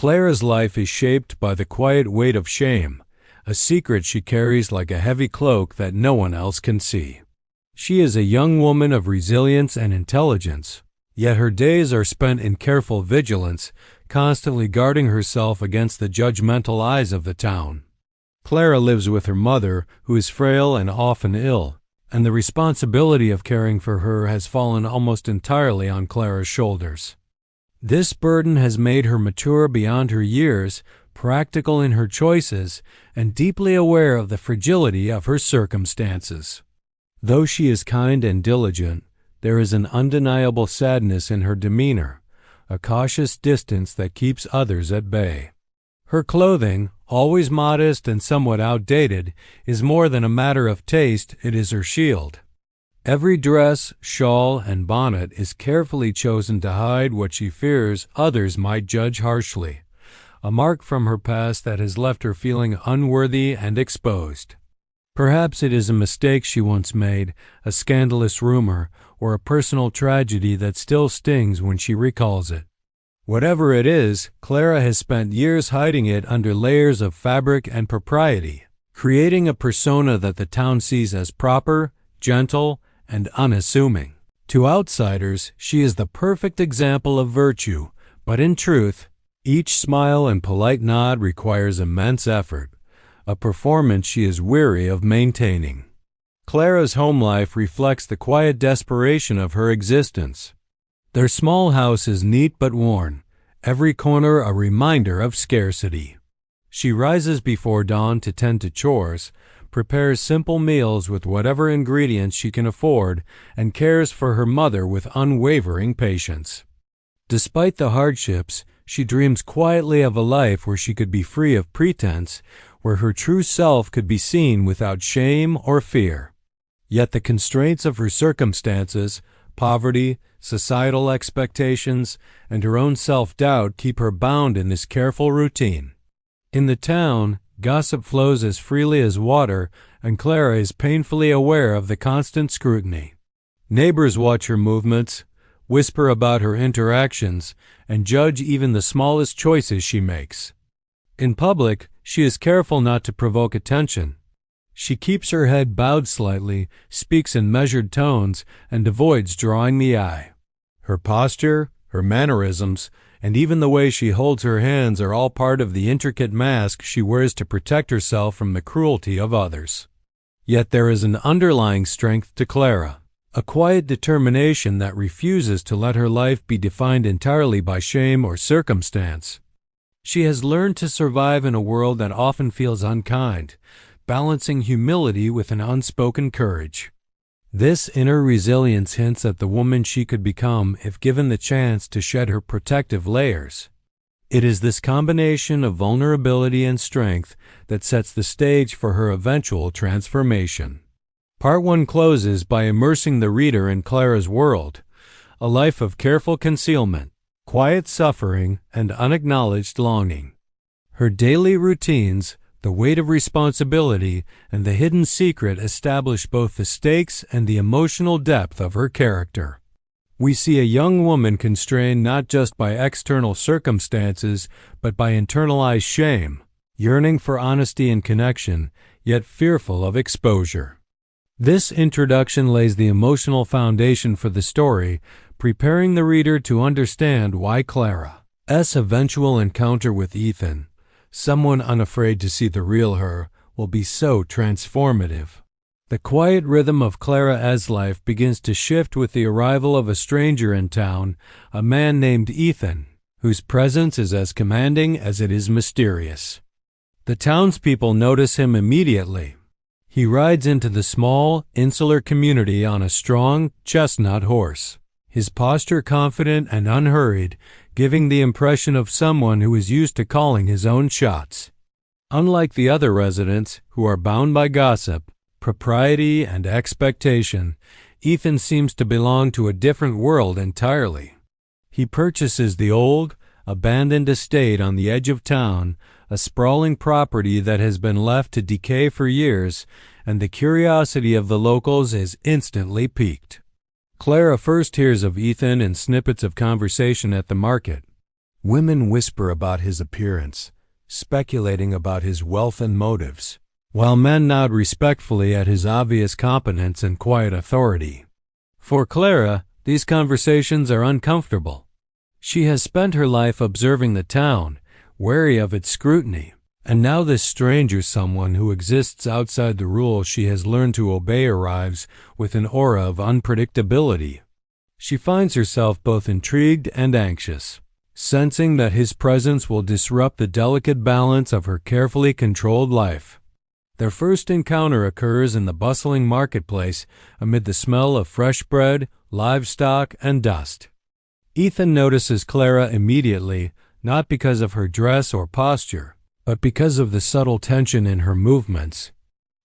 Clara's life is shaped by the quiet weight of shame, a secret she carries like a heavy cloak that no one else can see. She is a young woman of resilience and intelligence, yet her days are spent in careful vigilance, constantly guarding herself against the judgmental eyes of the town. Clara lives with her mother, who is frail and often ill, and the responsibility of caring for her has fallen almost entirely on Clara's shoulders. This burden has made her mature beyond her years, practical in her choices, and deeply aware of the fragility of her circumstances. Though she is kind and diligent, there is an undeniable sadness in her demeanor, a cautious distance that keeps others at bay. Her clothing, always modest and somewhat outdated, is more than a matter of taste, it is her shield. Every dress, shawl, and bonnet is carefully chosen to hide what she fears others might judge harshly, a mark from her past that has left her feeling unworthy and exposed. Perhaps it is a mistake she once made, a scandalous rumor, or a personal tragedy that still stings when she recalls it. Whatever it is, Clara has spent years hiding it under layers of fabric and propriety, creating a persona that the town sees as proper, gentle, and unassuming. To outsiders, she is the perfect example of virtue, but in truth, each smile and polite nod requires immense effort, a performance she is weary of maintaining. Clara's home life reflects the quiet desperation of her existence. Their small house is neat but worn, every corner a reminder of scarcity. She rises before dawn to tend to chores, prepares simple meals with whatever ingredients she can afford, and cares for her mother with unwavering patience. Despite the hardships, she dreams quietly of a life where she could be free of pretense, where her true self could be seen without shame or fear. Yet the constraints of her circumstances, poverty, societal expectations, and her own self-doubt keep her bound in this careful routine. In the town, gossip flows as freely as water, and Clara is painfully aware of the constant scrutiny. Neighbors watch her movements, whisper about her interactions, and judge even the smallest choices she makes. In public, she is careful not to provoke attention. She keeps her head bowed slightly, speaks in measured tones, and avoids drawing the eye. Her posture, her mannerisms, and even the way she holds her hands are all part of the intricate mask she wears to protect herself from the cruelty of others. Yet there is an underlying strength to Clara, a quiet determination that refuses to let her life be defined entirely by shame or circumstance. She has learned to survive in a world that often feels unkind, balancing humility with an unspoken courage. This inner resilience hints at the woman she could become if given the chance to shed her protective layers. It is this combination of vulnerability and strength that sets the stage for her eventual transformation. Part 1 closes by immersing the reader in Clara's world, a life of careful concealment, quiet suffering, and unacknowledged longing. Her daily routines, the weight of responsibility, and the hidden secret establish both the stakes and the emotional depth of her character. We see a young woman constrained not just by external circumstances, but by internalized shame, yearning for honesty and connection, yet fearful of exposure. This introduction lays the emotional foundation for the story, preparing the reader to understand why Clara's eventual encounter with Ethan, someone unafraid to see the real her, will be so transformative. The quiet rhythm of Clara's life begins to shift with the arrival of a stranger in town, a man named Ethan, whose presence is as commanding as it is mysterious. The townspeople notice him immediately. He rides into the small, insular community on a strong, chestnut horse, his posture confident and unhurried, giving the impression of someone who is used to calling his own shots. Unlike the other residents, who are bound by gossip, propriety, and expectation, Ethan seems to belong to a different world entirely. He purchases the old, abandoned estate on the edge of town, a sprawling property that has been left to decay for years, and the curiosity of the locals is instantly piqued. Clara first hears of Ethan in snippets of conversation at the market. Women whisper about his appearance, speculating about his wealth and motives, while men nod respectfully at his obvious competence and quiet authority. For Clara, these conversations are uncomfortable. She has spent her life observing the town, wary of its scrutiny, and now this stranger, someone who exists outside the rules she has learned to obey, arrives with an aura of unpredictability. She finds herself both intrigued and anxious, sensing that his presence will disrupt the delicate balance of her carefully controlled life. Their first encounter occurs in the bustling marketplace amid the smell of fresh bread, livestock, and dust. Ethan notices Clara immediately, not because of her dress or posture, but because of the subtle tension in her movements.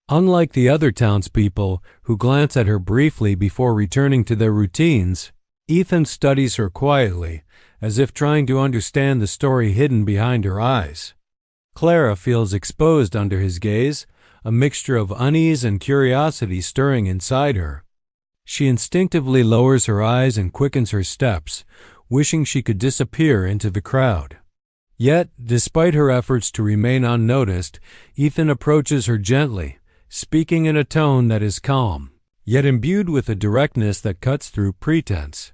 Unlike the other townspeople, who glance at her briefly before returning to their routines, Ethan studies her quietly, as if trying to understand the story hidden behind her eyes. Clara feels exposed under his gaze, a mixture of unease and curiosity stirring inside her. She instinctively lowers her eyes and quickens her steps, wishing she could disappear into the crowd. Yet, despite her efforts to remain unnoticed, Ethan approaches her gently, speaking in a tone that is calm, yet imbued with a directness that cuts through pretense.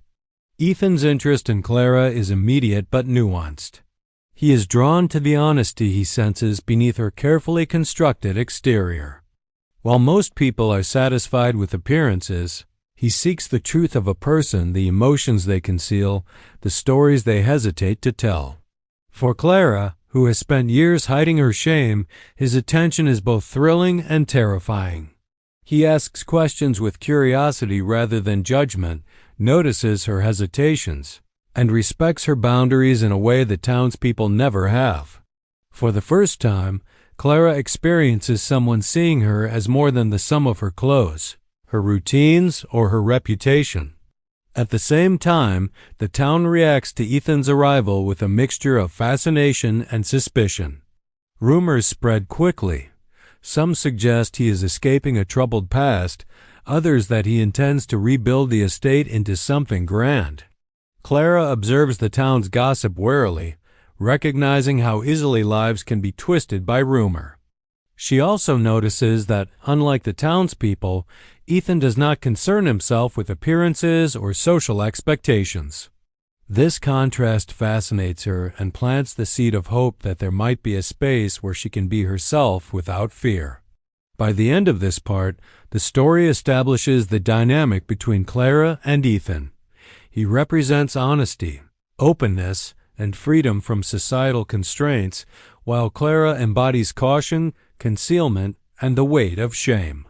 Ethan's interest in Clara is immediate but nuanced. He is drawn to the honesty he senses beneath her carefully constructed exterior. While most people are satisfied with appearances, he seeks the truth of a person, the emotions they conceal, the stories they hesitate to tell. For Clara, who has spent years hiding her shame, his attention is both thrilling and terrifying. He asks questions with curiosity rather than judgment, notices her hesitations, and respects her boundaries in a way the townspeople never have. For the first time, Clara experiences someone seeing her as more than the sum of her clothes, her routines, or her reputation. At the same time, the town reacts to Ethan's arrival with a mixture of fascination and suspicion. Rumors spread quickly. Some suggest he is escaping a troubled past, others that he intends to rebuild the estate into something grand. Clara observes the town's gossip warily, recognizing how easily lives can be twisted by rumor. She also notices that, unlike the townspeople, Ethan does not concern himself with appearances or social expectations. This contrast fascinates her and plants the seed of hope that there might be a space where she can be herself without fear. By the end of this part, the story establishes the dynamic between Clara and Ethan. He represents honesty, openness, and freedom from societal constraints, while Clara embodies caution, concealment, and the weight of shame.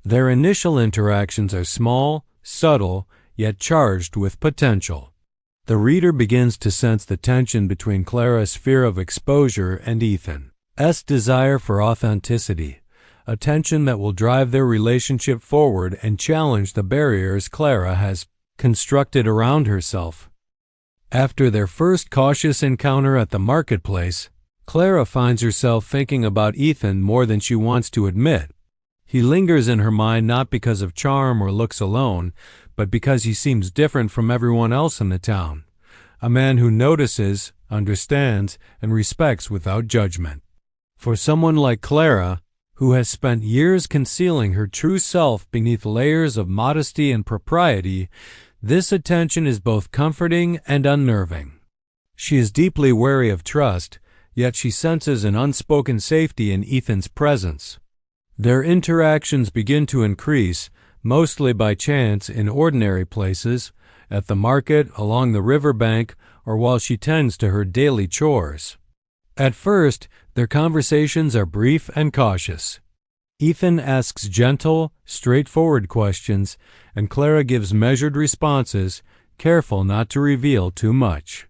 Their initial interactions are small, subtle, yet charged with potential. The reader begins to sense the tension between Clara's fear of exposure and Ethan's desire for authenticity, a tension that will drive their relationship forward and challenge the barriers Clara has constructed around herself. After their first cautious encounter at the marketplace, Clara finds herself thinking about Ethan more than she wants to admit. He lingers in her mind not because of charm or looks alone, but because he seems different from everyone else in the town, a man who notices, understands, and respects without judgment. For someone like Clara, who has spent years concealing her true self beneath layers of modesty and propriety, this attention is both comforting and unnerving. She is deeply wary of trust, yet she senses an unspoken safety in Ethan's presence. Their interactions begin to increase, mostly by chance in ordinary places, at the market, along the riverbank, or while she tends to her daily chores. At first, their conversations are brief and cautious. Ethan asks gentle, straightforward questions, and Clara gives measured responses, careful not to reveal too much.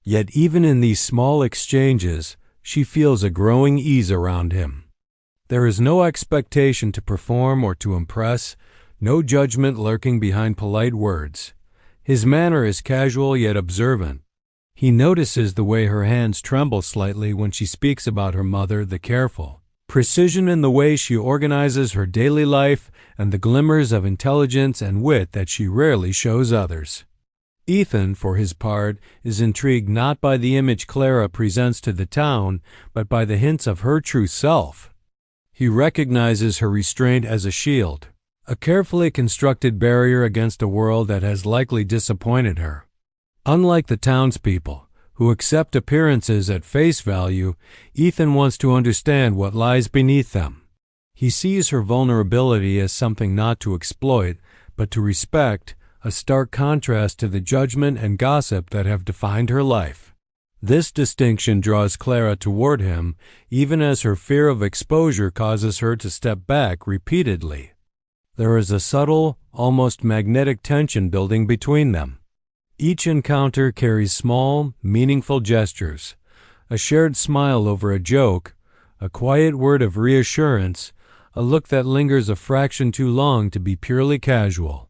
Yet even in these small exchanges, she feels a growing ease around him. There is no expectation to perform or to impress, no judgment lurking behind polite words. His manner is casual yet observant. He notices the way her hands tremble slightly when she speaks about her mother, the careful precision in the way she organizes her daily life, and the glimmers of intelligence and wit that she rarely shows others. Ethan, for his part, is intrigued not by the image Clara presents to the town, but by the hints of her true self. He recognizes her restraint as a shield, a carefully constructed barrier against a world that has likely disappointed her. Unlike the townspeople, who accept appearances at face value, Ethan wants to understand what lies beneath them. He sees her vulnerability as something not to exploit, but to respect, a stark contrast to the judgment and gossip that have defined her life. This distinction draws Clara toward him, even as her fear of exposure causes her to step back repeatedly. There is a subtle, almost magnetic tension building between them. Each encounter carries small, meaningful gestures, a shared smile over a joke, a quiet word of reassurance, a look that lingers a fraction too long to be purely casual.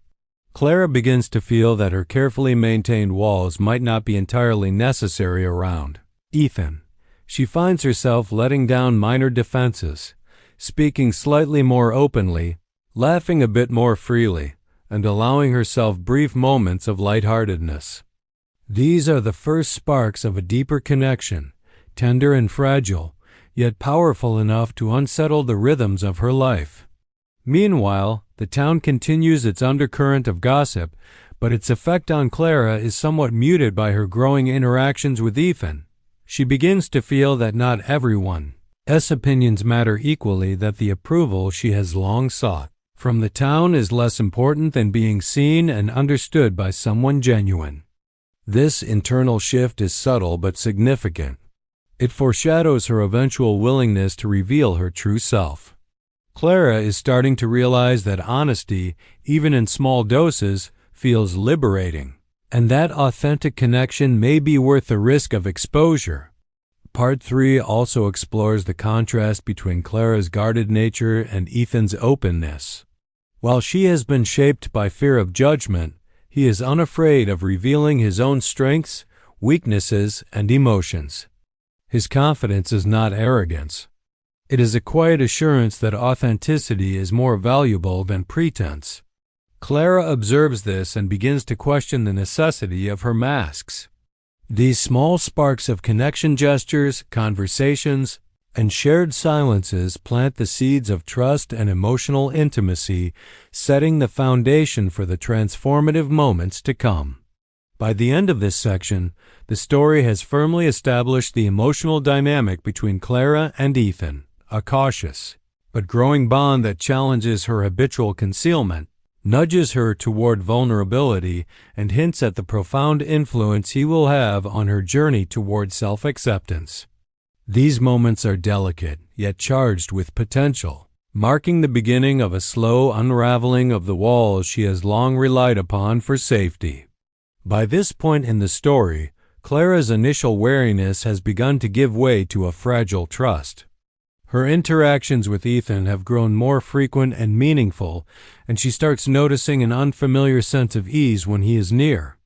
Clara begins to feel that her carefully maintained walls might not be entirely necessary around Ethan. She finds herself letting down minor defenses, speaking slightly more openly, laughing a bit more freely, and allowing herself brief moments of lightheartedness. These are the first sparks of a deeper connection, tender and fragile, yet powerful enough to unsettle the rhythms of her life. Meanwhile, the town continues its undercurrent of gossip, but its effect on Clara is somewhat muted by her growing interactions with Ethan. She begins to feel that not everyone's opinions matter equally, that the approval she has long sought from the town is less important than being seen and understood by someone genuine. This internal shift is subtle but significant. It foreshadows her eventual willingness to reveal her true self. Clara is starting to realize that honesty, even in small doses, feels liberating, and that authentic connection may be worth the risk of exposure. Part 3 also explores the contrast between Clara's guarded nature and Ethan's openness. While she has been shaped by fear of judgment, he is unafraid of revealing his own strengths, weaknesses, and emotions. His confidence is not arrogance. It is a quiet assurance that authenticity is more valuable than pretense. Clara observes this and begins to question the necessity of her masks. These small sparks of connection gestures, conversations, and shared silences plant the seeds of trust and emotional intimacy, setting the foundation for the transformative moments to come. By the end of this section, the story has firmly established the emotional dynamic between Clara and Ethan, a cautious but growing bond that challenges her habitual concealment, nudges her toward vulnerability, and hints at the profound influence he will have on her journey toward self-acceptance. These moments are delicate, yet charged with potential, marking the beginning of a slow unraveling of the walls she has long relied upon for safety. By this point in the story, Clara's initial wariness has begun to give way to a fragile trust. Her interactions with Ethan have grown more frequent and meaningful, and she starts noticing an unfamiliar sense of ease when he is near.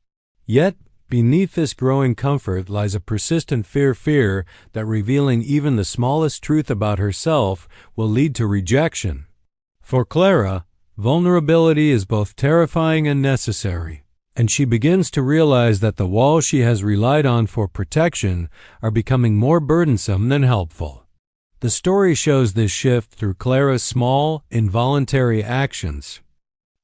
Yet, beneath this growing comfort lies a persistent fear that revealing even the smallest truth about herself will lead to rejection. For Clara, vulnerability is both terrifying and necessary, and she begins to realize that the walls she has relied on for protection are becoming more burdensome than helpful. The story shows this shift through Clara's small, involuntary actions.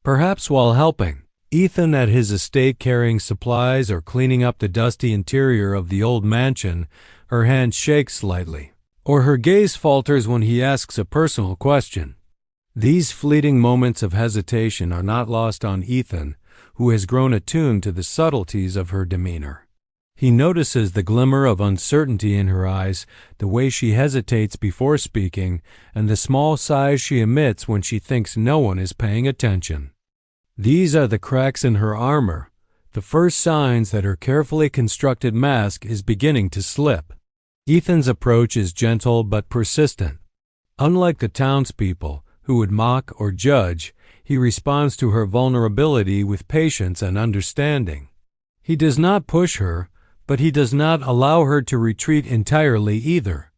Perhaps while helping Ethan at his estate carrying supplies or cleaning up the dusty interior of the old mansion, her hand shakes slightly, or her gaze falters when he asks a personal question. These fleeting moments of hesitation are not lost on Ethan, who has grown attuned to the subtleties of her demeanor. He notices the glimmer of uncertainty in her eyes, the way she hesitates before speaking, and the small sighs she emits when she thinks no one is paying attention. These are the cracks in her armor, the first signs that her carefully constructed mask is beginning to slip. Ethan's approach is gentle but persistent. Unlike the townspeople, who would mock or judge, he responds to her vulnerability with patience and understanding. He does not push her, but he does not allow her to retreat entirely either.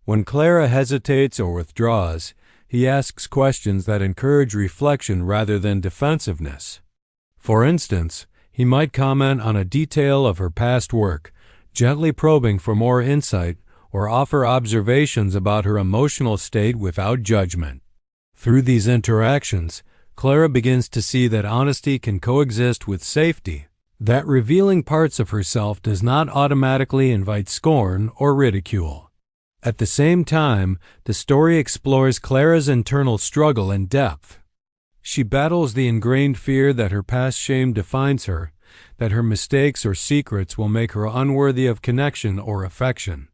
When Clara hesitates or withdraws, he asks questions that encourage reflection rather than defensiveness. For instance, He might comment on a detail of her past work, gently probing for more insight, or offer observations about her emotional state without judgment. Through these interactions, Clara begins to see that honesty can coexist with safety, that revealing parts of herself does not automatically invite scorn or ridicule. At the same time, the story explores Clara's internal struggle in depth. She battles the ingrained fear that her past shame defines her, that her mistakes or secrets will make her unworthy of connection or affection.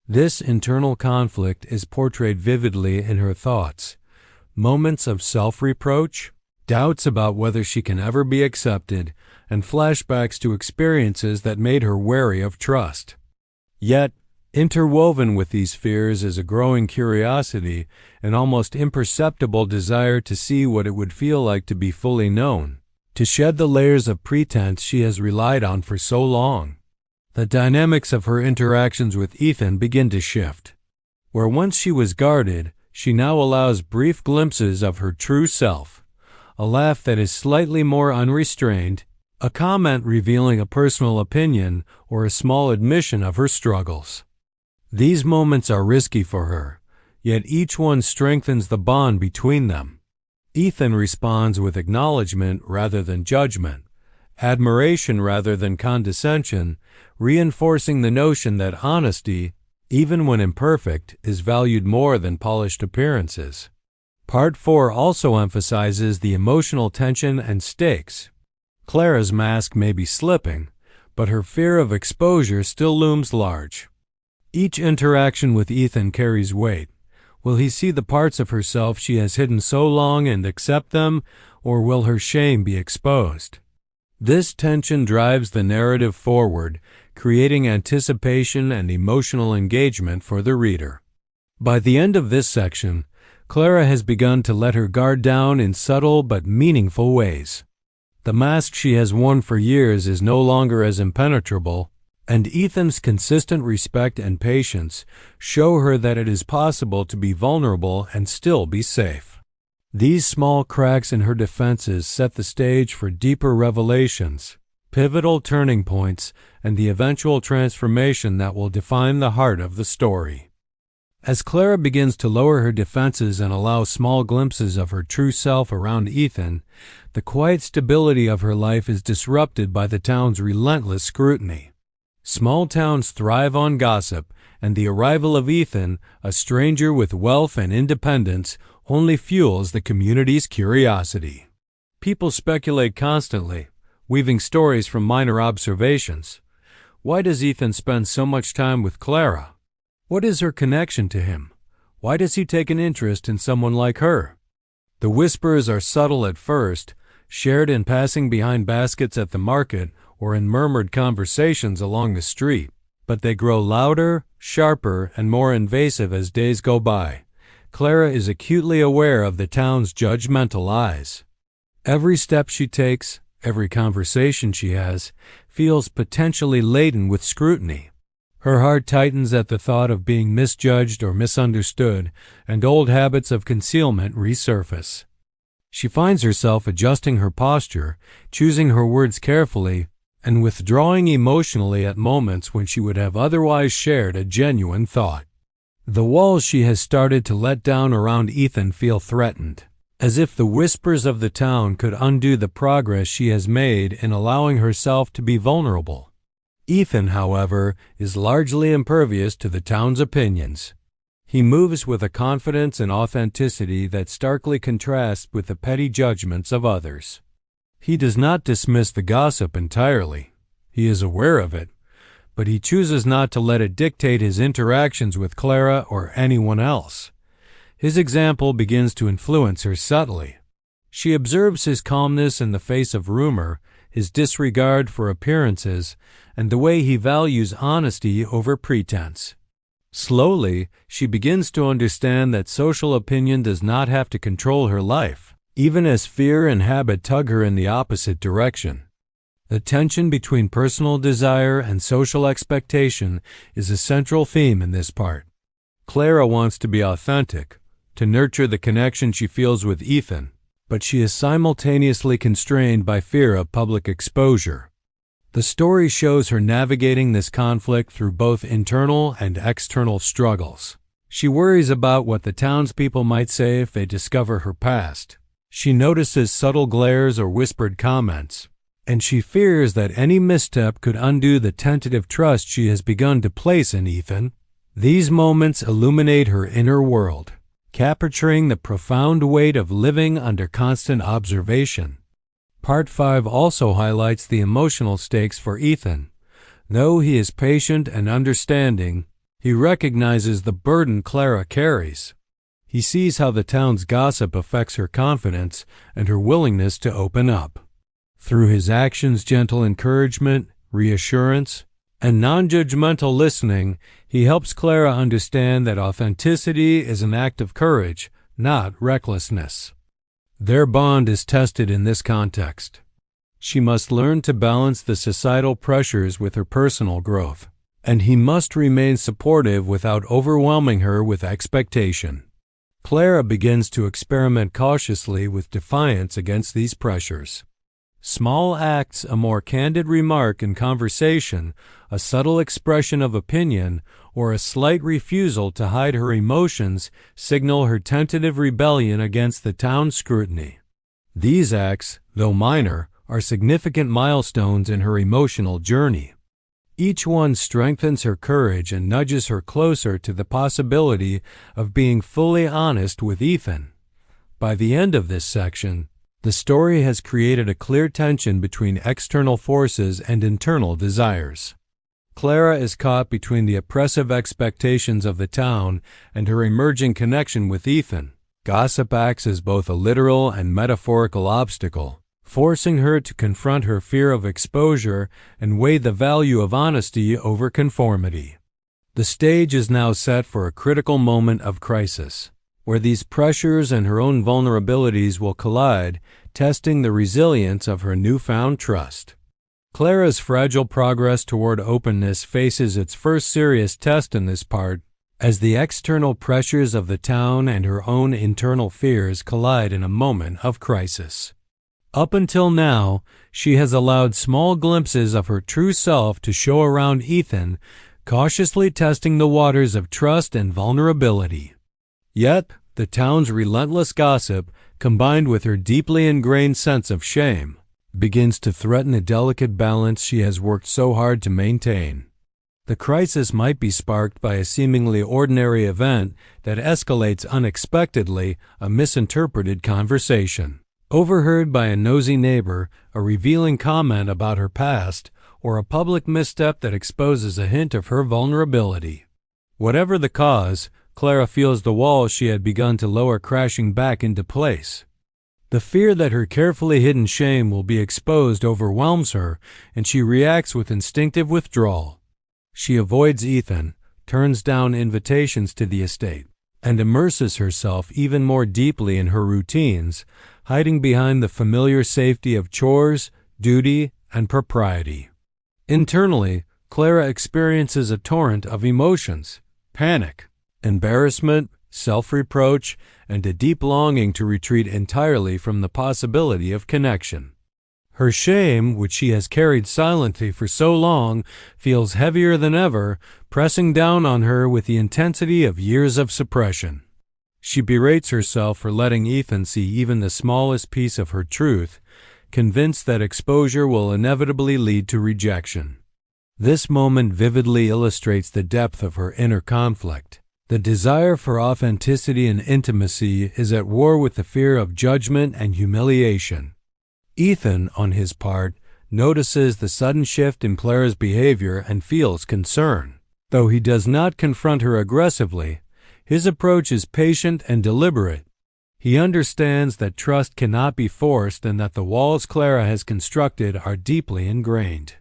This internal conflict is portrayed vividly in her thoughts. Moments of self-reproach, doubts about whether she can ever be accepted, and flashbacks to experiences that made her wary of trust. Yet, interwoven with these fears is a growing curiosity, an almost imperceptible desire to see what it would feel like to be fully known, to shed the layers of pretense she has relied on for so long. The dynamics of her interactions with Ethan begin to shift. Where once she was guarded, she now allows brief glimpses of her true self, a laugh that is slightly more unrestrained, a comment revealing a personal opinion, or a small admission of her struggles. These moments are risky for her, yet each one strengthens the bond between them. Ethan responds with acknowledgement rather than judgment, admiration rather than condescension, reinforcing the notion that honesty, even when imperfect, is valued more than polished appearances. Part 4 also emphasizes the emotional tension and stakes. Clara's mask may be slipping, but her fear of exposure still looms large. Each interaction with Ethan carries weight. Will he see the parts of herself she has hidden so long and accept them, or will her shame be exposed? This tension drives the narrative forward, creating anticipation and emotional engagement for the reader. By the end of this section, Clara has begun to let her guard down in subtle but meaningful ways. The mask she has worn for years is no longer as impenetrable, and Ethan's consistent respect and patience show her that it is possible to be vulnerable and still be safe. These small cracks in her defenses set the stage for deeper revelations, pivotal turning points, and the eventual transformation that will define the heart of the story. As Clara begins to lower her defenses and allow small glimpses of her true self around Ethan, the quiet stability of her life is disrupted by the town's relentless scrutiny. Small towns thrive on gossip, and the arrival of Ethan, a stranger with wealth and independence, only fuels the community's curiosity. People speculate constantly, weaving stories from minor observations. Why does Ethan spend so much time with Clara? What is her connection to him? Why does he take an interest in someone like her? The whispers are subtle at first, shared in passing behind baskets at the market or in murmured conversations along the street, but they grow louder, sharper, and more invasive as days go by. Clara is acutely aware of the town's judgmental eyes. Every step she takes, every conversation she has, feels potentially laden with scrutiny. Her heart tightens at the thought of being misjudged or misunderstood, and old habits of concealment resurface. She finds herself adjusting her posture, choosing her words carefully, and withdrawing emotionally at moments when she would have otherwise shared a genuine thought. The walls she has started to let down around Ethan feel threatened, as if the whispers of the town could undo the progress she has made in allowing herself to be vulnerable. Ethan, however, is largely impervious to the town's opinions. He moves with a confidence and authenticity that starkly contrasts with the petty judgments of others. He does not dismiss the gossip entirely. He is aware of it, but he chooses not to let it dictate his interactions with Clara or anyone else. His example begins to influence her subtly. She observes his calmness in the face of rumor, his disregard for appearances, and the way he values honesty over pretense. Slowly, she begins to understand that social opinion does not have to control her life, even as fear and habit tug her in the opposite direction. The tension between personal desire and social expectation is a central theme in this part. Clara wants to be authentic, to nurture the connection she feels with Ethan, but she is simultaneously constrained by fear of public exposure. The story shows her navigating this conflict through both internal and external struggles. She worries about what the townspeople might say if they discover her past. She notices subtle glares or whispered comments, and she fears that any misstep could undo the tentative trust she has begun to place in Ethan. These moments illuminate her inner world, capturing the profound weight of living under constant observation. Part 5 also highlights the emotional stakes for Ethan. Though he is patient and understanding, he recognizes the burden Clara carries. He sees how the town's gossip affects her confidence and her willingness to open up. Through his actions' gentle encouragement, reassurance, and non-judgmental listening, he helps Clara understand that authenticity is an act of courage, not recklessness. Their bond is tested in this context. She must learn to balance the societal pressures with her personal growth, and he must remain supportive without overwhelming her with expectation. Clara begins to experiment cautiously with defiance against these pressures. Small acts, a more candid remark in conversation, a subtle expression of opinion, or a slight refusal to hide her emotions signal her tentative rebellion against the town's scrutiny. These acts, though minor, are significant milestones in her emotional journey. Each one strengthens her courage and nudges her closer to the possibility of being fully honest with Ethan. By the end of this section, the story has created a clear tension between external forces and internal desires. Clara is caught between the oppressive expectations of the town and her emerging connection with Ethan. Gossip acts as both a literal and metaphorical obstacle, forcing her to confront her fear of exposure and weigh the value of honesty over conformity. The stage is now set for a critical moment of crisis, where these pressures and her own vulnerabilities will collide, testing the resilience of her newfound trust. Clara's fragile progress toward openness faces its first serious test in this part, as the external pressures of the town and her own internal fears collide in a moment of crisis. Up until now, she has allowed small glimpses of her true self to show around Ethan, cautiously testing the waters of trust and vulnerability. Yet, the town's relentless gossip, combined with her deeply ingrained sense of shame, begins to threaten a delicate balance she has worked so hard to maintain. The crisis might be sparked by a seemingly ordinary event that escalates unexpectedly, a misinterpreted conversation, overheard by a nosy neighbor, a revealing comment about her past, or a public misstep that exposes a hint of her vulnerability. Whatever the cause, Clara feels the walls she had begun to lower crashing back into place. The fear that her carefully hidden shame will be exposed overwhelms her, and she reacts with instinctive withdrawal. She avoids Ethan, turns down invitations to the estate, and immerses herself even more deeply in her routines, hiding behind the familiar safety of chores, duty, and propriety. Internally, Clara experiences a torrent of emotions: panic, embarrassment, self-reproach, and a deep longing to retreat entirely from the possibility of connection. Her shame, which she has carried silently for so long, feels heavier than ever, pressing down on her with the intensity of years of suppression. She berates herself for letting Ethan see even the smallest piece of her truth, convinced that exposure will inevitably lead to rejection. This moment vividly illustrates the depth of her inner conflict. The desire for authenticity and intimacy is at war with the fear of judgment and humiliation. Ethan, on his part, notices the sudden shift in Clara's behavior and feels concern. Though he does not confront her aggressively, his approach is patient and deliberate. He understands that trust cannot be forced and that the walls Clara has constructed are deeply ingrained.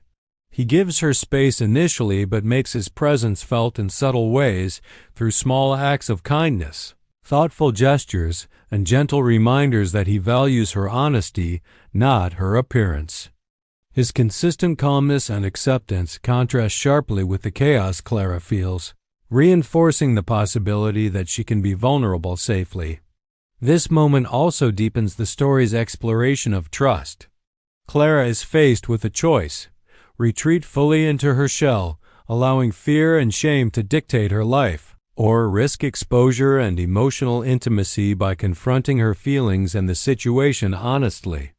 He gives her space initially but makes his presence felt in subtle ways through small acts of kindness, thoughtful gestures, and gentle reminders that he values her honesty, not her appearance. His consistent calmness and acceptance contrast sharply with the chaos Clara feels, reinforcing the possibility that she can be vulnerable safely. This moment also deepens the story's exploration of trust. Clara is faced with a choice: retreat fully into her shell, allowing fear and shame to dictate her life, or risk exposure and emotional intimacy by confronting her feelings and the situation honestly.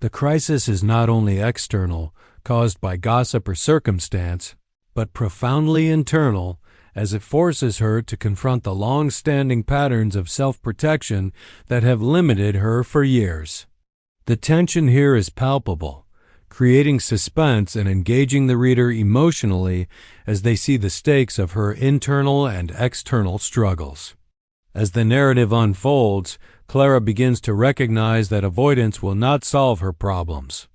The crisis is not only external, caused by gossip or circumstance, but profoundly internal, as it forces her to confront the long-standing patterns of self-protection that have limited her for years. The tension here is palpable, creating suspense and engaging the reader emotionally as they see the stakes of her internal and external struggles. As the narrative unfolds, Clara begins to recognize that avoidance will not solve her problems.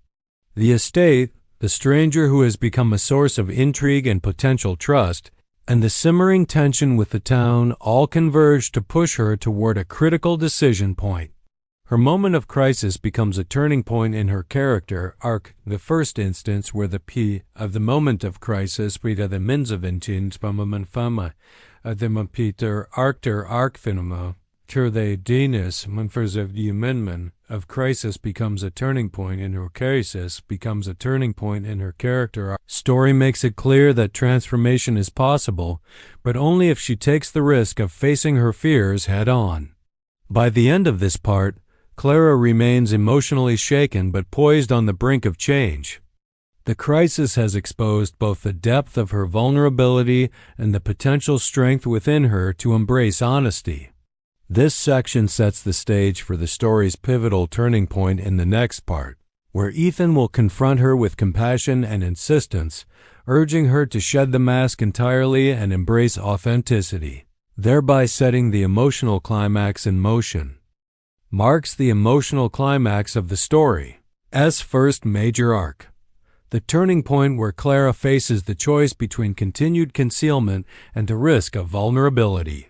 The estate, the stranger who has become a source of intrigue and potential trust, and the simmering tension with the town all converge to push her toward a critical decision point. Her moment of crisis becomes a turning point in her character arc, the first instance where the P of the moment of crisis blir the minnevintin spamaman fama, the Peter arcter arcfinema, cur the Danish manfers of the amendment of crisis becomes a turning point in her crisis becomes a turning point in her character. Story makes it clear that transformation is possible, but only if she takes the risk of facing her fears head on. By the end of this part, Clara remains emotionally shaken but poised on the brink of change. The crisis has exposed both the depth of her vulnerability and the potential strength within her to embrace honesty. This section sets the stage for the story's pivotal turning point in the next part, where Ethan will confront her with compassion and insistence, urging her to shed the mask entirely and embrace authenticity, thereby setting the emotional climax in motion. Marks the emotional climax of the story's first major arc, the turning point where Clara faces the choice between continued concealment and the risk of vulnerability.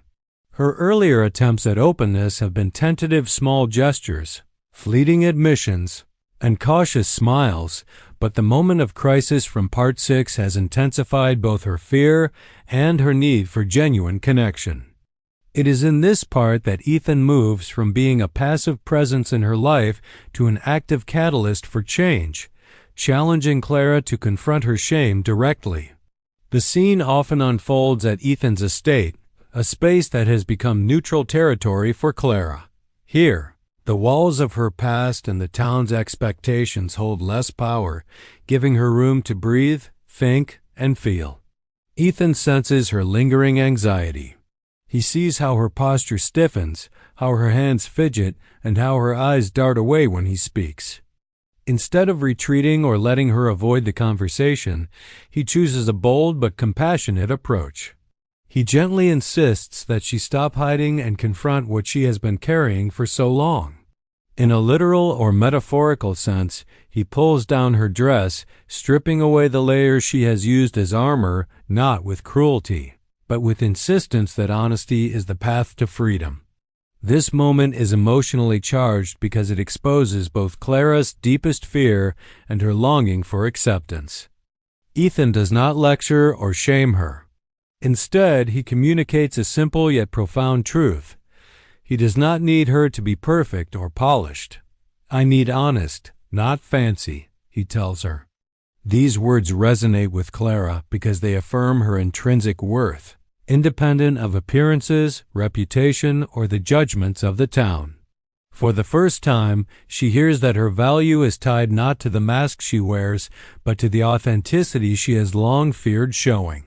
Her earlier attempts at openness have been tentative small gestures, fleeting admissions, and cautious smiles, but the moment of crisis from Part 6 has intensified both her fear and her need for genuine connection. It is in this part that Ethan moves from being a passive presence in her life to an active catalyst for change, challenging Clara to confront her shame directly. The scene often unfolds at Ethan's estate, a space that has become neutral territory for Clara. Here, the walls of her past and the town's expectations hold less power, giving her room to breathe, think, and feel. Ethan senses her lingering anxiety. He sees how her posture stiffens, how her hands fidget, and how her eyes dart away when he speaks. Instead of retreating or letting her avoid the conversation, he chooses a bold but compassionate approach. He gently insists that she stop hiding and confront what she has been carrying for so long. In a literal or metaphorical sense, he pulls down her dress, stripping away the layers she has used as armor, not with cruelty, but with insistence that honesty is the path to freedom. This moment is emotionally charged because it exposes both Clara's deepest fear and her longing for acceptance. Ethan does not lecture or shame her. Instead, he communicates a simple yet profound truth. He does not need her to be perfect or polished. "I need honest, not fancy," he tells her. These words resonate with Clara because they affirm her intrinsic worth, independent of appearances, reputation, or the judgments of the town. For the first time, she hears that her value is tied not to the mask she wears, but to the authenticity she has long feared showing.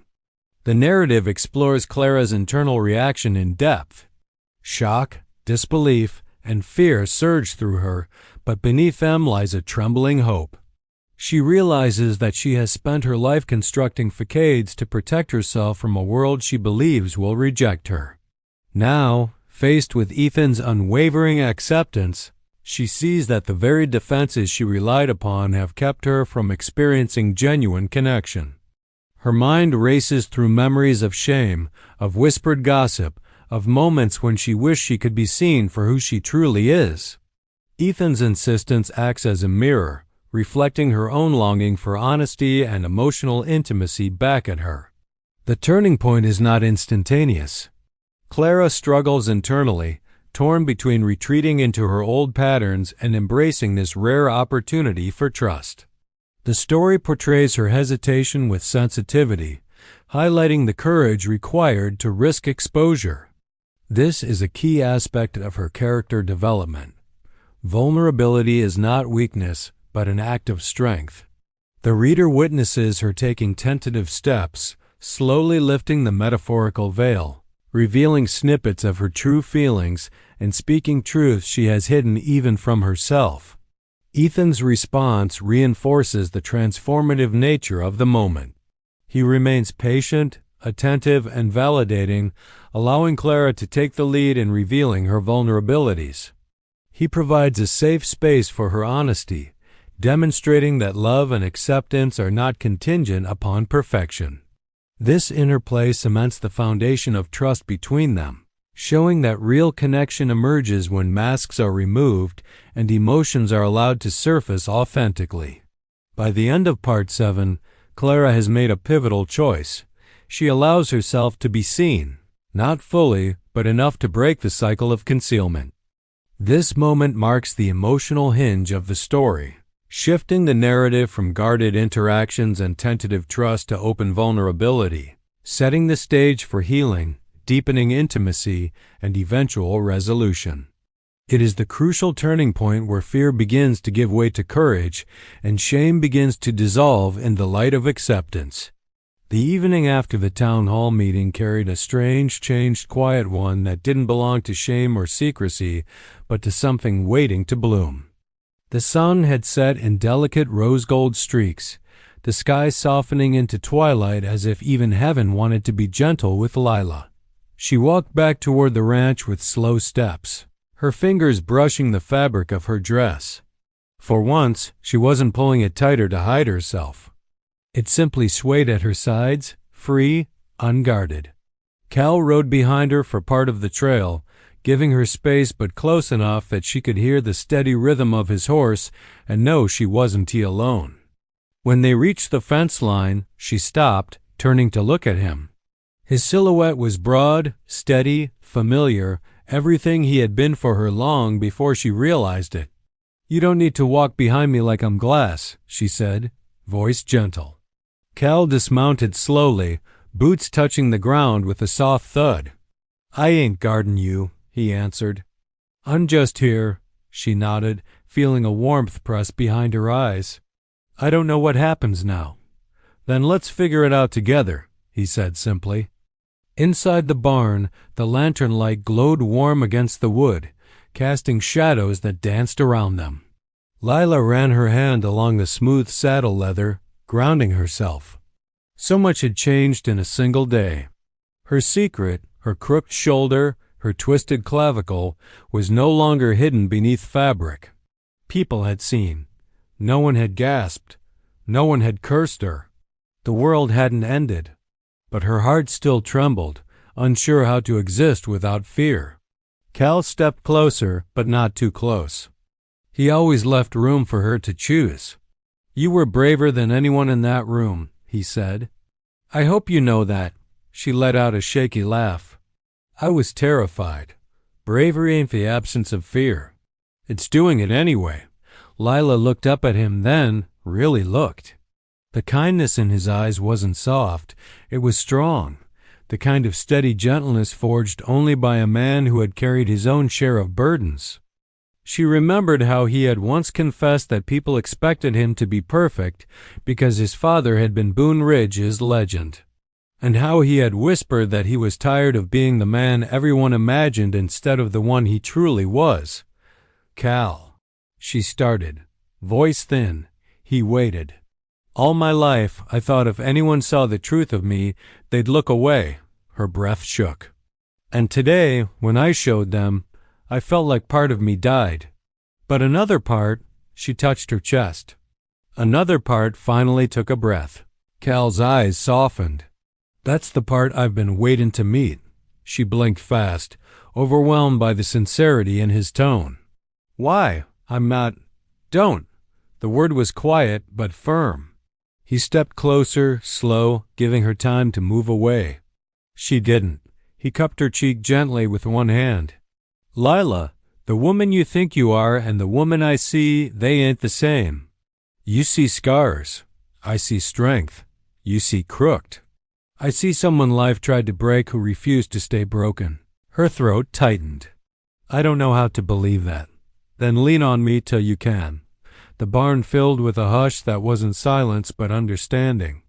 The narrative explores Clara's internal reaction in depth. Shock, disbelief, and fear surge through her, but beneath them lies a trembling hope. She realizes that she has spent her life constructing facades to protect herself from a world she believes will reject her. Now, faced with Ethan's unwavering acceptance, she sees that the very defenses she relied upon have kept her from experiencing genuine connection. Her mind races through memories of shame, of whispered gossip, of moments when she wished she could be seen for who she truly is. Ethan's insistence acts as a mirror, reflecting her own longing for honesty and emotional intimacy back at her. The turning point is not instantaneous. Clara struggles internally, torn between retreating into her old patterns and embracing this rare opportunity for trust. The story portrays her hesitation with sensitivity, highlighting the courage required to risk exposure. This is a key aspect of her character development. Vulnerability is not weakness, but an act of strength. The reader witnesses her taking tentative steps, slowly lifting the metaphorical veil, revealing snippets of her true feelings and speaking truths she has hidden even from herself. Ethan's response reinforces the transformative nature of the moment. He remains patient, attentive, and validating, allowing Clara to take the lead in revealing her vulnerabilities. He provides a safe space for her honesty, demonstrating that love and acceptance are not contingent upon perfection. This interplay cements the foundation of trust between them, showing that real connection emerges when masks are removed and emotions are allowed to surface authentically. By the end of Part 7, Clara has made a pivotal choice. She allows herself to be seen, not fully, but enough to break the cycle of concealment. This moment marks the emotional hinge of the story, shifting the narrative from guarded interactions and tentative trust to open vulnerability, setting the stage for healing, deepening intimacy, and eventual resolution. It is the crucial turning point where fear begins to give way to courage and shame begins to dissolve in the light of acceptance. The evening after the town hall meeting carried a strange, changed, quiet one that didn't belong to shame or secrecy, but to something waiting to bloom. The sun had set in delicate rose-gold streaks, the sky softening into twilight as if even heaven wanted to be gentle with Lila. She walked back toward the ranch with slow steps, her fingers brushing the fabric of her dress. For once, she wasn't pulling it tighter to hide herself. It simply swayed at her sides, free, unguarded. Cal rode behind her for part of the trail, giving her space but close enough that she could hear the steady rhythm of his horse and know she wasn't alone. When they reached the fence line, she stopped, turning to look at him. His silhouette was broad, steady, familiar, everything he had been for her long before she realized it. "You don't need to walk behind me like I'm glass," she said, voice gentle. Cal dismounted slowly, boots touching the ground with a soft thud. "I ain't guarding you," he answered. "I'm just here," she nodded, feeling a warmth press behind her eyes. "I don't know what happens now." "Then let's figure it out together," he said simply. Inside the barn, the lantern light glowed warm against the wood, casting shadows that danced around them. Lila ran her hand along the smooth saddle leather, grounding herself. So much had changed in a single day. Her secret, her crooked shoulder, her twisted clavicle, was no longer hidden beneath fabric. People had seen. No one had gasped. No one had cursed her. The world hadn't ended. But her heart still trembled, unsure how to exist without fear. Cal stepped closer, but not too close. He always left room for her to choose. "You were braver than anyone in that room," he said. "I hope you know that." She let out a shaky laugh. "I was terrified. Bravery ain't the absence of fear. It's doing it anyway." Lila looked up at him then, really looked. The kindness in his eyes wasn't soft, it was strong, the kind of steady gentleness forged only by a man who had carried his own share of burdens. She remembered how he had once confessed that people expected him to be perfect because his father had been Boone Ridge's legend, and how he had whispered that he was tired of being the man everyone imagined instead of the one he truly was. "Cal," she started, voice thin. He waited. "All my life, I thought if anyone saw the truth of me, they'd look away." Her breath shook. "And today, when I showed them, I felt like part of me died. But another part," she touched her chest. "Another part finally took a breath." Cal's eyes softened. "That's the part I've been waiting to meet." She blinked fast, overwhelmed by the sincerity in his tone. "Why? I'm not—" "Don't." The word was quiet, but firm. He stepped closer, slow, giving her time to move away. She didn't. He cupped her cheek gently with one hand. Lila, the woman you think you are and the woman I see, they ain't the same. You see scars. I see strength. You see crooked. I see someone life tried to break who refused to stay broken. Her throat tightened. I don't know how to believe that. Then lean on me till you can. The barn filled with a hush that wasn't silence but understanding.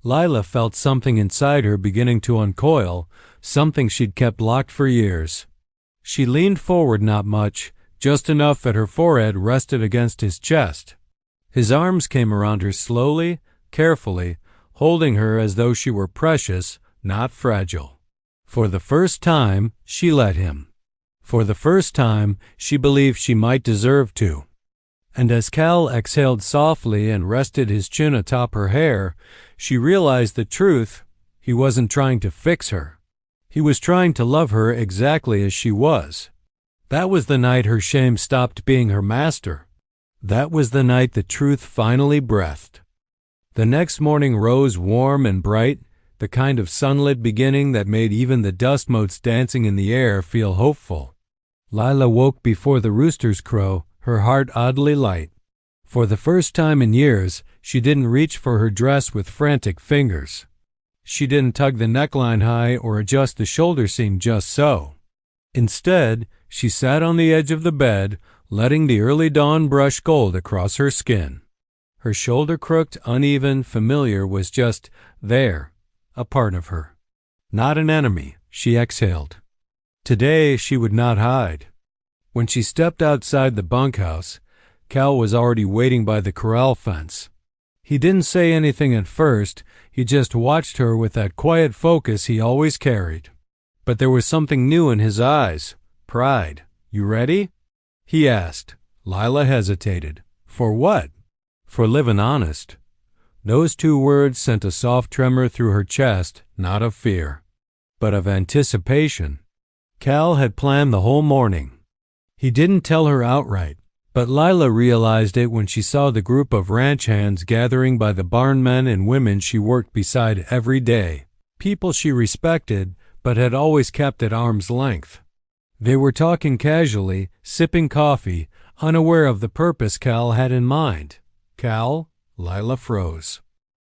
Lila felt something inside her beginning to uncoil, something she'd kept locked for years. She leaned forward not much, just enough that her forehead rested against his chest. His arms came around her slowly, carefully, holding her as though she were precious, not fragile. For the first time, she let him. For the first time, she believed she might deserve to. And as Cal exhaled softly and rested his chin atop her hair, she realized the truth. He wasn't trying to fix her. He was trying to love her exactly as she was. That was the night her shame stopped being her master. That was the night the truth finally breathed. The next morning rose warm and bright, the kind of sunlit beginning that made even the dust motes dancing in the air feel hopeful. Lila woke before the roosters crow, her heart oddly light. For the first time in years, she didn't reach for her dress with frantic fingers. She didn't tug the neckline high or adjust the shoulder seam just so. Instead, she sat on the edge of the bed, letting the early dawn brush gold across her skin. Her shoulder crooked, uneven, familiar was just there, a part of her. Not an enemy, she exhaled. Today she would not hide. When she stepped outside the bunkhouse, Cal was already waiting by the corral fence. He didn't say anything at first, he just watched her with that quiet focus he always carried. But there was something new in his eyes, pride. You ready? He asked. Lila hesitated. For what? For livin' honest. Those two words sent a soft tremor through her chest, not of fear, but of anticipation. Cal had planned the whole morning. He didn't tell her outright, but Lila realized it when she saw the group of ranch hands gathering by the barn men and women she worked beside every day, people she respected but had always kept at arm's length. They were talking casually, sipping coffee, unaware of the purpose Cal had in mind. Cal? Lila froze.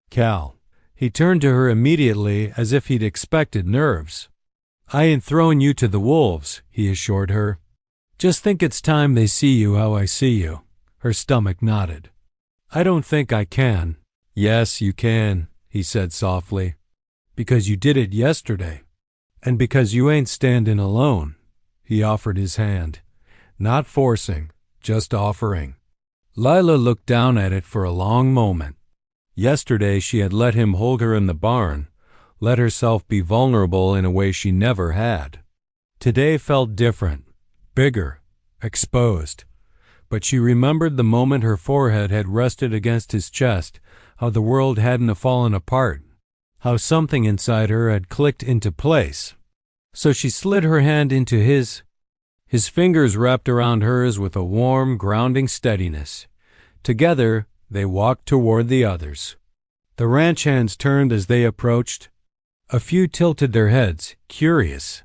Cal. He turned to her immediately as if he'd expected nerves. I ain't throwing you to the wolves, he assured her. Just think it's time they see you how I see you. Her stomach nodded. I don't think I can. Yes, you can, he said softly. Because you did it yesterday. And because you ain't standing alone. He offered his hand. Not forcing, just offering. Lila looked down at it for a long moment. Yesterday she had let him hold her in the barn, let herself be vulnerable in a way she never had. Today felt different, bigger, exposed. But she remembered the moment her forehead had rested against his chest, how the world hadn't fallen apart, how something inside her had clicked into place. So she slid her hand into his fingers wrapped around hers with a warm, grounding steadiness. Together, they walked toward the others. The ranch hands turned as they approached. A few tilted their heads, curious.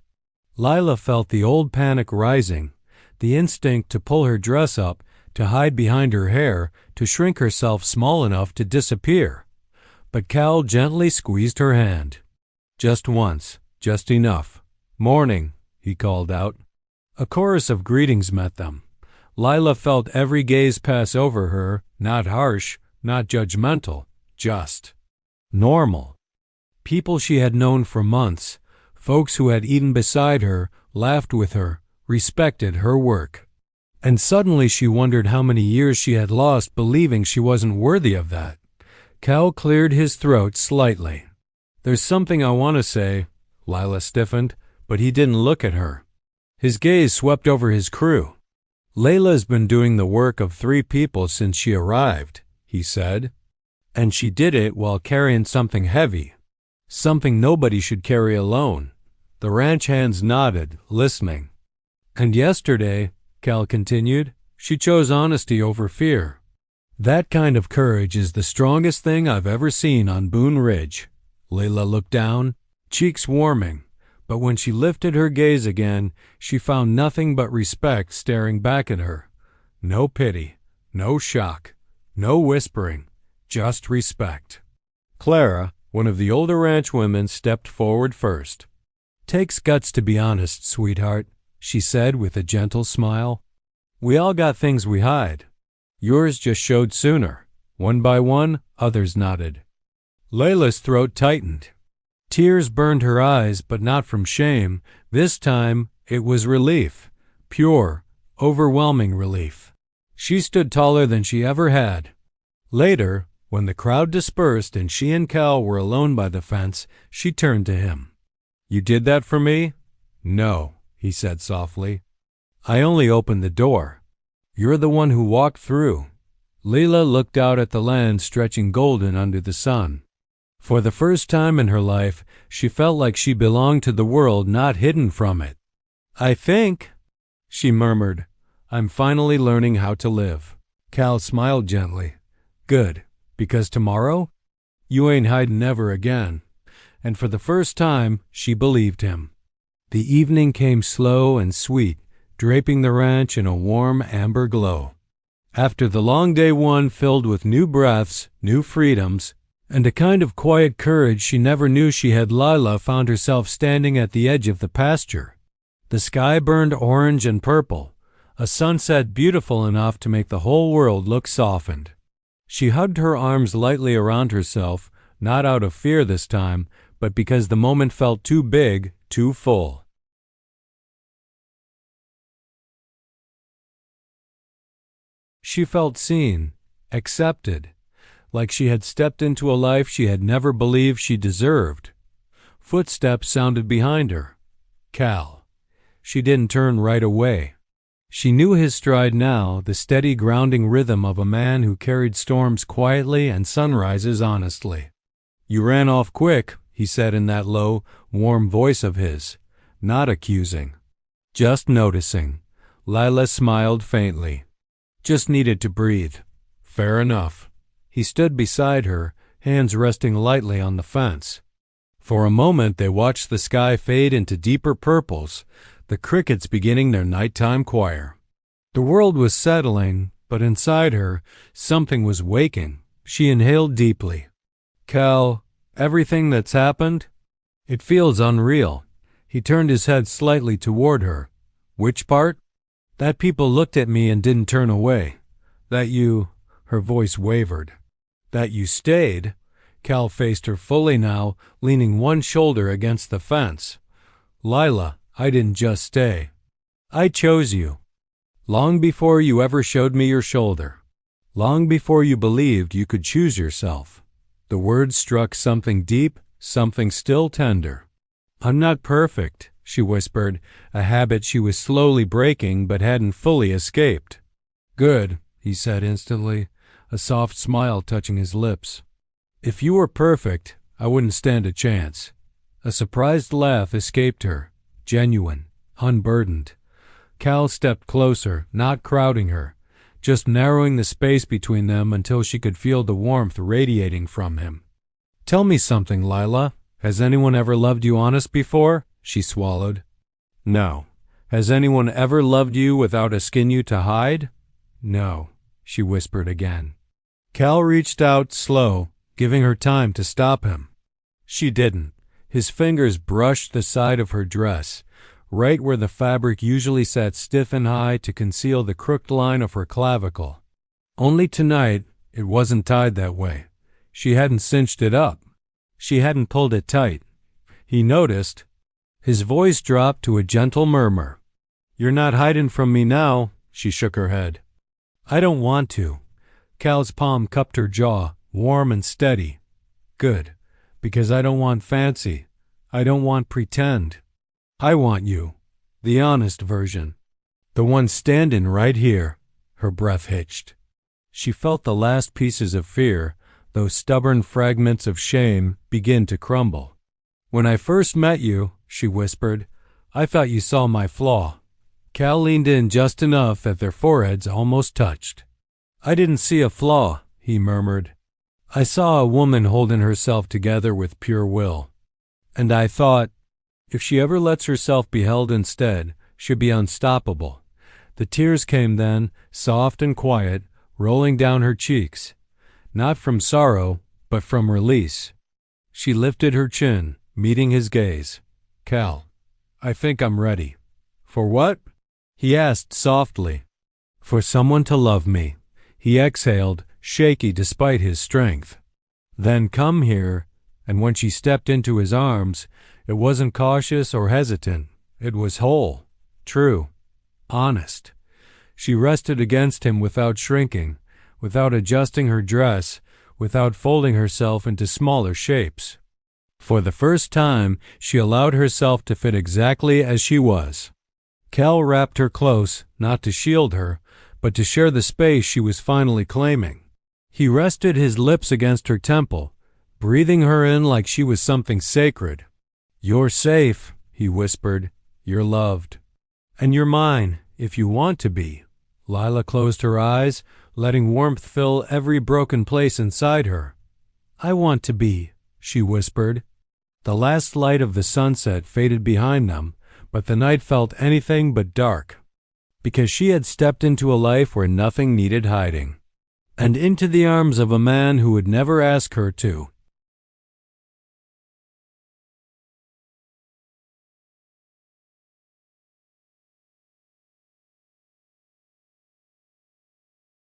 Lila felt the old panic rising, the instinct to pull her dress up, to hide behind her hair, to shrink herself small enough to disappear. But Cal gently squeezed her hand. Just once, just enough. Morning, he called out. A chorus of greetings met them. Lila felt every gaze pass over her, not harsh, not judgmental, just normal. People she had known for months, folks who had eaten beside her, laughed with her, respected her work. And suddenly she wondered how many years she had lost believing she wasn't worthy of that. Cal cleared his throat slightly. There's something I want to say. Lila stiffened, but he didn't look at her. His gaze swept over his crew. Layla's been doing the work of 3 people since she arrived, he said. And she did it while carrying something heavy. Something nobody should carry alone. The ranch hands nodded, listening. And yesterday, Cal continued, she chose honesty over fear. That kind of courage is the strongest thing I've ever seen on Boone Ridge. Layla looked down, cheeks warming, But when she lifted her gaze again, she found nothing but respect staring back at her. No pity, no shock, no whispering, just respect. Clara, one of the older ranch women, stepped forward first. "Takes guts to be honest, sweetheart," she said with a gentle smile. "We all got things we hide. Yours just showed sooner. One by one, others nodded." Layla's throat tightened. Tears burned her eyes, but not from shame. This time, it was relief. Pure, overwhelming relief. She stood taller than she ever had. Later, when the crowd dispersed and she and Cal were alone by the fence, she turned to him. "You did that for me?" "No," he said softly. "I only opened the door. You're the one who walked through." Leila looked out at the land stretching golden under the sun. For the first time in her life, she felt like she belonged to the world, not hidden from it. "I think," she murmured, "I'm finally learning how to live." Cal smiled gently. "Good, because tomorrow, you ain't hiding ever again." And for the first time, she believed him. The evening came slow and sweet, draping the ranch in a warm amber glow. After the long day one filled with new breaths, new freedoms, and a kind of quiet courage she never knew she had, Lila found herself standing at the edge of the pasture. The sky burned orange and purple, a sunset beautiful enough to make the whole world look softened. She hugged her arms lightly around herself, not out of fear this time, but because the moment felt too big, too full. She felt seen, accepted, like she had stepped into a life she had never believed she deserved. Footsteps sounded behind her. Cal. She didn't turn right away. She knew his stride now, the steady grounding rhythm of a man who carried storms quietly and sunrises honestly. "You ran off quick," he said in that low, warm voice of his, not accusing, just noticing. Lila smiled faintly. "Just needed to breathe." "Fair enough." He stood beside her, hands resting lightly on the fence. For a moment they watched the sky fade into deeper purples, the crickets beginning their nighttime choir. The world was settling, but inside her, something was waking. She inhaled deeply. "Cal, everything that's happened? It feels unreal." He turned his head slightly toward her. "Which part?" "That people looked at me and didn't turn away. That you—" her voice wavered. "That you stayed." Cal faced her fully now, leaning one shoulder against the fence. "Lila, I didn't just stay. I chose you. Long before you ever showed me your shoulder. Long before you believed you could choose yourself." The words struck something deep, something still tender. "I'm not perfect," she whispered, a habit she was slowly breaking but hadn't fully escaped. "Good," he said instantly, a soft smile touching his lips. "If you were perfect, I wouldn't stand a chance." A surprised laugh escaped her, genuine, unburdened. Cal stepped closer, not crowding her, just narrowing the space between them until she could feel the warmth radiating from him. "Tell me something, Lila. Has anyone ever loved you honest before?" She swallowed. "No." "Has anyone ever loved you without a skin you to hide?" "No," she whispered again. Cal reached out, slow, giving her time to stop him. She didn't. His fingers brushed the side of her dress, right where the fabric usually sat stiff and high to conceal the crooked line of her clavicle. Only tonight, it wasn't tied that way. She hadn't cinched it up. She hadn't pulled it tight. He noticed. His voice dropped to a gentle murmur. "You're not hiding from me now." She shook her head. "I don't want to." Cal's palm cupped her jaw, warm and steady. "Good, because I don't want fancy. I don't want pretend. I want you, the honest version. The one standing right here." Her breath hitched. She felt the last pieces of fear, those stubborn fragments of shame, begin to crumble. "When I first met you," she whispered, "I thought you saw my flaw." Cal leaned in just enough that their foreheads almost touched. "I didn't see a flaw," he murmured. "I saw a woman holding herself together with pure will. And I thought, If she ever lets herself be held instead, she'll be unstoppable. The tears came then, soft and quiet, rolling down her cheeks. Not from sorrow, but from release. She lifted her chin, meeting his gaze. Cal, I think I'm ready. For what? He asked softly. For someone to love me. He exhaled, shaky despite his strength. Then come here, and when she stepped into his arms, it wasn't cautious or hesitant. It was whole, true, honest. She rested against him without shrinking, without adjusting her dress, without folding herself into smaller shapes. For the first time, she allowed herself to fit exactly as she was. Cal wrapped her close, not to shield her, but to share the space she was finally claiming. He rested his lips against her temple, breathing her in like she was something sacred. You're safe, he whispered. You're loved. And you're mine, if you want to be. Lila closed her eyes, letting warmth fill every broken place inside her. I want to be, she whispered. The last light of the sunset faded behind them, but the night felt anything but dark, because she had stepped into a life where nothing needed hiding, and into the arms of a man who would never ask her to.